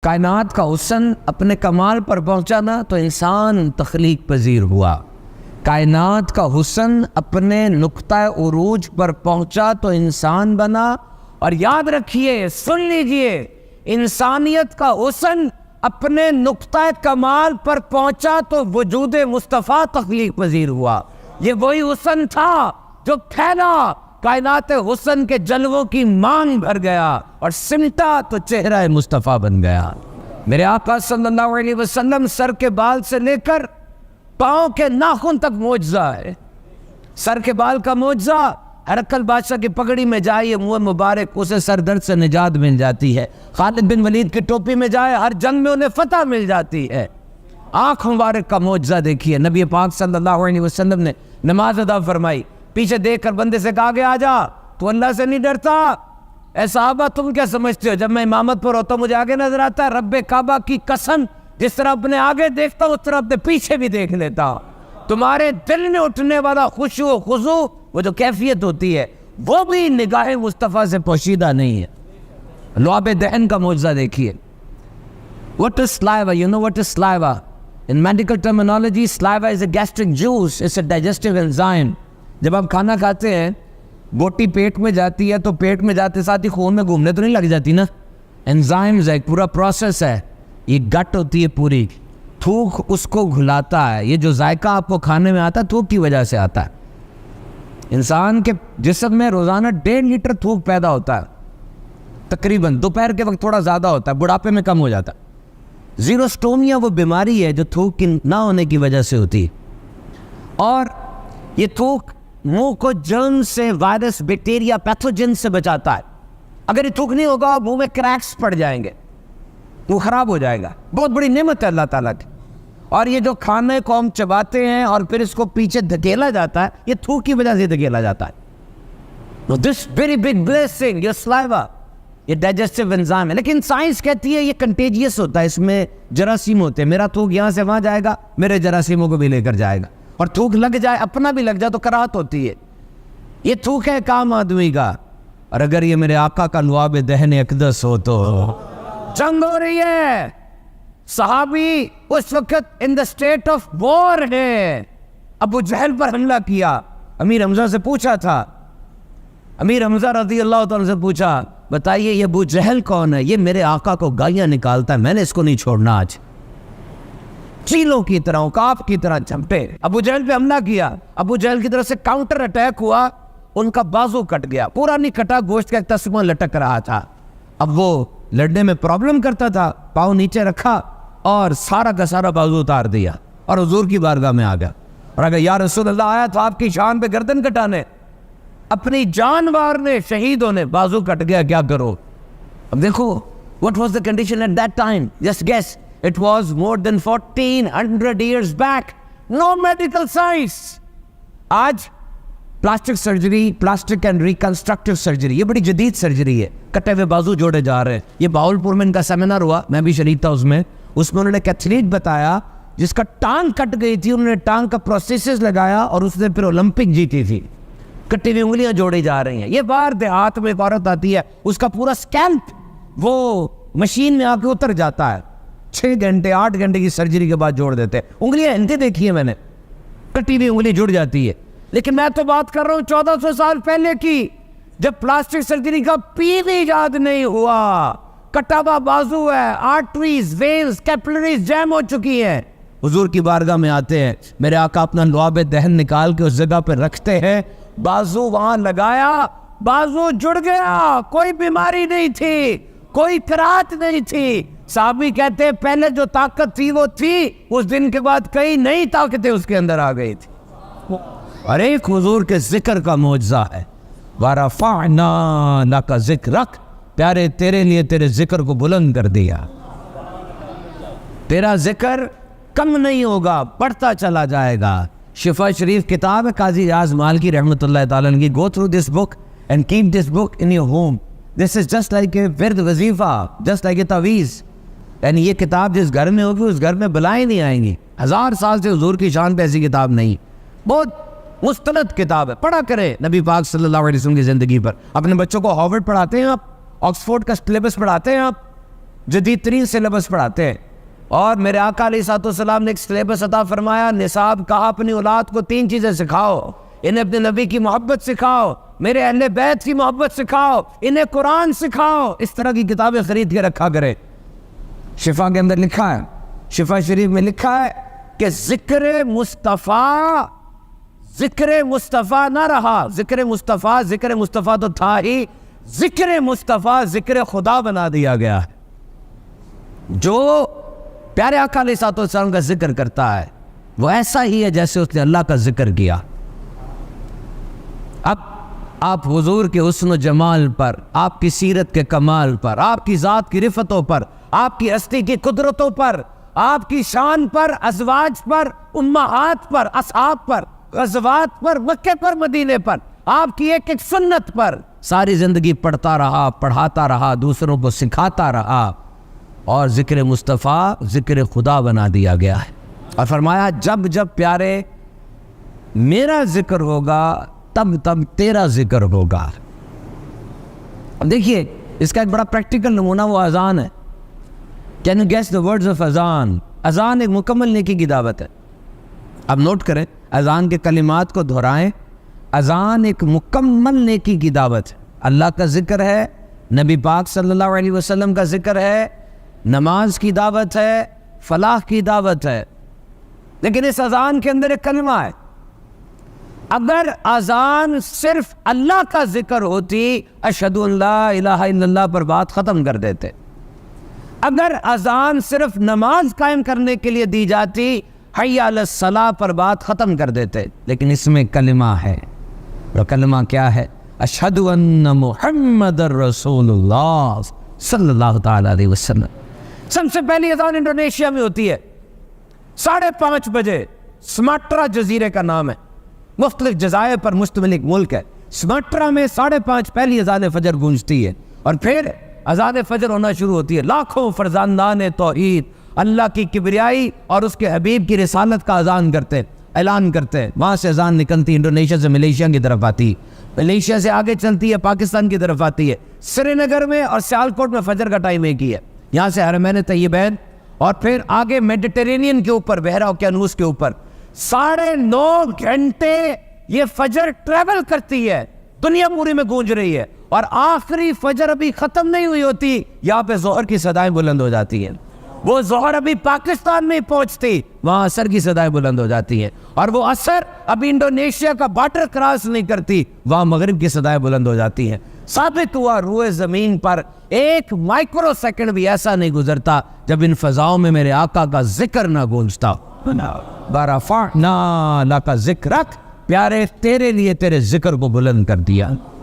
کائنات کا حسن اپنے کمال پر پہنچا نا تو انسان تخلیق پذیر ہوا. کائنات کا حسن اپنے نقطہ عروج پر پہنچا تو انسان بنا. اور یاد رکھیے، سن لیجئے، انسانیت کا حسن اپنے نقطہ کمال پر پہنچا تو وجود مصطفیٰ تخلیق پذیر ہوا. یہ وہی حسن تھا جو پھیلا، کائنات حسن کے جلووں کی مانگ بھر گیا اور سمٹا تو چہرہ مصطفیٰ بن گیا. میرے آقا صلی اللہ علیہ وسلم سر کے بال سے لے کر پاؤں کے ناخن تک معجزہ ہے. سر کے بال کا معجزہ، ہرقل بادشاہ کی پگڑی میں جائے منہ مبارک، اسے سر درد سے نجات مل جاتی ہے. خالد بن ولید کی ٹوپی میں جائے، ہر جنگ میں انہیں فتح مل جاتی ہے. آنکھ مبارک کا معجزہ دیکھیے، نبی پاک صلی اللہ علیہ وسلم نے نماز ادا فرمائی، پیچھے دیکھ کر بندے سے کہا کہ آ جا، تو اللہ سے نہیں ڈرتا؟ اے صحابہ تم کیا سمجھتے ہو، جب میں امامت پر ہوتا ہوں مجھے آگے نظر آتا ہے؟ رب کعبہ کی قسم، جس طرح اپنے آگے دیکھتا ہوں اس طرح اپنے پیچھے بھی دیکھ لیتا ہوں. تمہارے دل میں اٹھنے والا خشوع و خضوع، وہ جو کیفیت ہوتی ہے، وہ بھی نگاہ مصطفیٰ سے پوشیدہ نہیں ہے. لعاب دہن کا معجزہ دیکھیے. What is saliva? You know what is saliva? In medical terminology, saliva is a gastric juice. It's a digestive enzyme. جب آپ کھانا کھاتے ہیں، بوٹی پیٹ میں جاتی ہے تو پیٹ میں جاتے ساتھ ہی خون میں گھومنے تو نہیں لگ جاتی نا. انزائمز ہے، ایک پورا پروسیس ہے. یہ گٹ ہوتی ہے پوری، تھوک اس کو گھلاتا ہے. یہ جو ذائقہ آپ کو کھانے میں آتا ہے تھوک کی وجہ سے آتا ہے. انسان کے جسم میں روزانہ 1.5 لیٹر تھوک پیدا ہوتا ہے تقریباً. دوپہر کے وقت تھوڑا زیادہ ہوتا ہے، بڑھاپے میں کم ہو جاتا ہے. زیروسٹومیا وہ بیماری ہے جو تھوک کی نہ ہونے کی وجہ سے ہوتی ہے. اور یہ تھوک منہ کو جرم سے، وائرس، بیکٹیریا، پیتھوجن سے بچاتا ہے. اگر یہ تھوک نہیں ہوگا منہ میں کریکس پڑ جائیں گے، وہ خراب ہو جائے گا. بہت بڑی نعمت ہے اللہ تعالیٰ کی. اور یہ جو کھانے کو ہم چباتے ہیں اور پھر اس کو پیچھے دھکیلا جاتا ہے، یہ تھوک کی وجہ سے دھکیلا جاتا ہے. This very big blessing your سلائیوا، یہ ڈائجسٹیو انزائم ہے. لیکن سائنس کہتی ہے یہ کنٹیجیس ہوتا ہے، اس میں جراثیم ہوتے ہیں. میرا تھوک یہاں سے وہاں جائے گا، میرے جراثیموں کو بھی لے کر جائے گا. اور تھوک لگ جائے، اپنا بھی لگ جائے تو کراہت ہوتی ہے. یہ تھوک ہے کام آدمی کا. اور اگر یہ میرے آقا کا لعاب دہن اقدس ہو تو جنگ ہو رہی ہے. صحابی اس وقت ان دا اسٹیٹ آف وار ہے. ابو جہل پر حملہ کیا. امیر حمزہ سے پوچھا تھا، امیر حمزہ رضی اللہ تعالیٰ سے پوچھا، بتائیے یہ ابو جہل کون ہے؟ یہ میرے آقا کو گالیاں نکالتا ہے، میں نے اس کو نہیں چھوڑنا. آج چیلوں کی طرح، عقاب کی طرح جھپٹے ابو جہل پہ حملہ کیا. ابو جہل کی طرف سے کاؤنٹر اٹیک ہوا، ان کا بازو کٹ گیا. پورا نہیں کٹا، گوشت کا ایک تسمہ لٹک رہا تھا. اب وہ لڑنے میں پرابلم کرتا تھا، پاؤں نیچے رکھا اور سارا کا سارا بازو اتار دیا اور حضور کی بارگاہ میں آ گیا. اور اگر یا رسول اللہ آیا تو آپ کی شان پہ گردن کٹانے، اپنی جان مارنے، شہید ہونے. بازو کٹ گیا، کیا کرو؟ اب دیکھو what was the condition at that time. Just guess. It was more than 1400 years back. No medical science. آج plastic surgery, plastic and reconstructive surgery, یہ بڑی جدید سرجری ہے. کٹے ہوئے بازو جوڑے جا رہے ہیں. یہ باول پور میں ان کا سیمینار ہوا، میں بھی شریک تھا اس میں انہوں نے ایک ایتھلیٹ بتایا جس کا ٹانگ کٹ گئی تھی، انہوں نے ٹانگ کا پروسیسز لگایا اور اس نے پھر اولمپک جیتی تھی. کٹی ہوئی انگلیاں جوڑی جا رہی ہیں. یہ باہر دیہات میں ایک عورت آتی ہے، اس کا پورا اسکیلپ وہ مشین میں آ کے اتر جاتا ہے. 6 گھنٹے 8 گھنٹے کی سرجری کے بعد جوڑ دیتے ہیں. انگلیاں ہلتی دیکھی ہیں میں نے، کٹی ہوئی انگلی جڑ جاتی ہے. لیکن میں تو بات کر رہا ہوں 1400 سال پہلے کی، جب پلاسٹک سرجری کا پی بھی ایجاد نہیں ہوا. کٹا ہوا بازو ہے، آرٹریز، وینز، کیپلریز جیم ہو چکی ہیں. حضور کی بارگاہ میں آتے ہیں، میرے آقا اپنا لعاب دہن نکال کے اس جگہ پہ رکھتے ہیں. بازو وہاں لگایا، بازو جڑ گیا. کوئی بیماری نہیں تھی، کوئی کراہت نہیں تھی. صحابی کہتے ہیں پہلے جو طاقت تھی وہ تھی، اس دن کے بعد کئی نئی طاقتیں اس کے اندر آ گئی تھی. اور ایک حضور کے ذکر کا معجزہ ہے. وَرَفَعْنَا لَكَ ذِكْرَكَ، پیارے تیرے لیے تیرے ذکر کو بلند کر دیا. تیرا ذکر کم نہیں ہوگا، بڑھتا چلا جائے گا. شفا شریف کتاب ہے قاضی ریاض مالکی رحمۃ اللہ تعالیٰ عنہ کی. Go through this book and keep this book in your home. This is just like a ورد وظیفہ، جسٹ لائک اے تعویذ. یعنی یہ کتاب جس گھر میں ہوگی اس گھر میں بلائیں نہیں آئیں گی. 1000 سال سے حضور کی شان پہ ایسی کتاب نہیں. بہت مستند کتاب ہے، پڑھا کرے نبی پاک صلی اللہ علیہ وسلم کی زندگی پر. اپنے بچوں کو ہارورڈ پڑھاتے ہیں آپ، آکسفورڈ کا سلیبس پڑھاتے ہیں آپ، جدید ترین سلیبس پڑھاتے ہیں، اور میرے آقا علیہ الصلوۃ والسلام نے ایک سلیبس عطا فرمایا، نصاب کہا اپنی اولاد کو 3 چیزیں سکھاؤ، انہیں اپنے نبی کی محبت سکھاؤ، میرے اہل بیت کی محبت سکھاؤ، انہیں قرآن سکھاؤ۔ اس طرح کی کتابیں خرید کے رکھا کرے۔ شفا کے اندر لکھا ہے، شفا شریف میں لکھا ہے کہ ذکر مصطفیٰ نہ رہا، ذکر مصطفیٰ تو تھا ہی، ذکر مصطفیٰ ذکر خدا بنا دیا گیا ہے۔ جو پیارے آقا علیہ الصلوۃ والسلام کا ذکر کرتا ہے وہ ایسا ہی ہے جیسے اس نے اللہ کا ذکر کیا۔ اب آپ حضور کے حسن و جمال پر، آپ کی سیرت کے کمال پر، آپ کی ذات کی رفتوں پر، آپ کی ہستی کی قدرتوں پر، آپ کی شان پر، ازواج پر، امہات پر، اصحاب پر، غزوات پر، مکے پر، مدینے پر، آپ کی ایک ایک سنت پر ساری زندگی پڑھتا رہا، پڑھاتا رہا، دوسروں کو سکھاتا رہا، اور ذکر مصطفیٰ ذکر خدا بنا دیا گیا ہے۔ اور فرمایا جب جب پیارے میرا ذکر ہوگا تب تب تیرا ذکر ہوگا۔ اب دیکھیے اس کا ایک بڑا پریکٹیکل نمونہ وہ اذان ہے۔ Can you guess the words of اذان؟ اذان ایک مکمل نیکی کی دعوت ہے۔ اب نوٹ کریں، اذان کے کلمات کو دہرائیں، اذان ایک مکمل نیکی کی دعوت ہے۔ اللہ کا ذکر ہے، نبی پاک صلی اللہ علیہ وسلم کا ذکر ہے، نماز کی دعوت ہے، فلاح کی دعوت ہے۔ لیکن اس اذان کے اندر ایک کلمہ ہے۔ اگر اذان صرف اللہ کا ذکر ہوتی، اشہد ان لا الہ الا اللہ پر بات ختم کر دیتے۔ اگر اذان صرف نماز قائم کرنے کے لیے دی جاتی، حی علی الصلاۃ پر بات ختم کر دیتے۔ لیکن اس میں کلمہ ہے، اور کلمہ کیا ہے؟ اشہد ان محمد رسول اللہ صلی اللہ تعالی علیہ وسلم۔ سب سے پہلی اذان انڈونیشیا میں ہوتی ہے 5:30 بجے۔ سماٹرا جزیرے کا نام ہے، مختلف جزائر پر مشتمل ایک ملک ہے۔ سماٹرا میں 5:30 پہلی اذان فجر گونجتی ہے، اور پھر اذان فجر ہونا شروع ہوتی ہے۔ لاکھوں فرزندان توحید اللہ کی کبریائی اور اس کے حبیب کی رسالت کا اذان کرتے، اعلان کرتے ہیں۔ وہاں سے اذان نکلتی، انڈونیشیا سے ملیشیا کی طرف آتی، ملیشیا سے آگے چلتی ہے، پاکستان کی طرف آتی ہے۔ سری نگر میں اور سیالکوٹ میں فجر کا ٹائم ایک ہی ہے۔ یہاں سے حرمین طیبین اور پھر آگے میڈیٹرینین کے اوپر، بحیرہ اوقیانوس کے اوپر 9.5 گھنٹے یہ فجر ٹریول کرتی ہے، دنیا پوری میں گونج رہی ہے، اور آخری فجر ابھی ختم نہیں ہوئی ہوتی، یہاں پہ ظہر کی صدائیں بلند ہو جاتی ہیں۔ وہ ظہر ابھی پاکستان میں پہنچتی، وہاں عصر کی صدائیں بلند ہو جاتی ہیں، اور وہ عصر ابھی انڈونیشیا کا بارڈر کراس نہیں کرتی، وہاں مغرب کی صدائیں بلند ہو جاتی ہیں۔ ثابت ہوا روئے زمین پر ایک مائکرو سیکنڈ بھی ایسا نہیں گزرتا جب ان فضاؤں میں میرے آقا کا ذکر نہ گونجتا۔ بَرَفَعْنَا لَكَ ذِكْرَكَ، پیارے تیرے لیے تیرے ذکر کو بلند کر دیا۔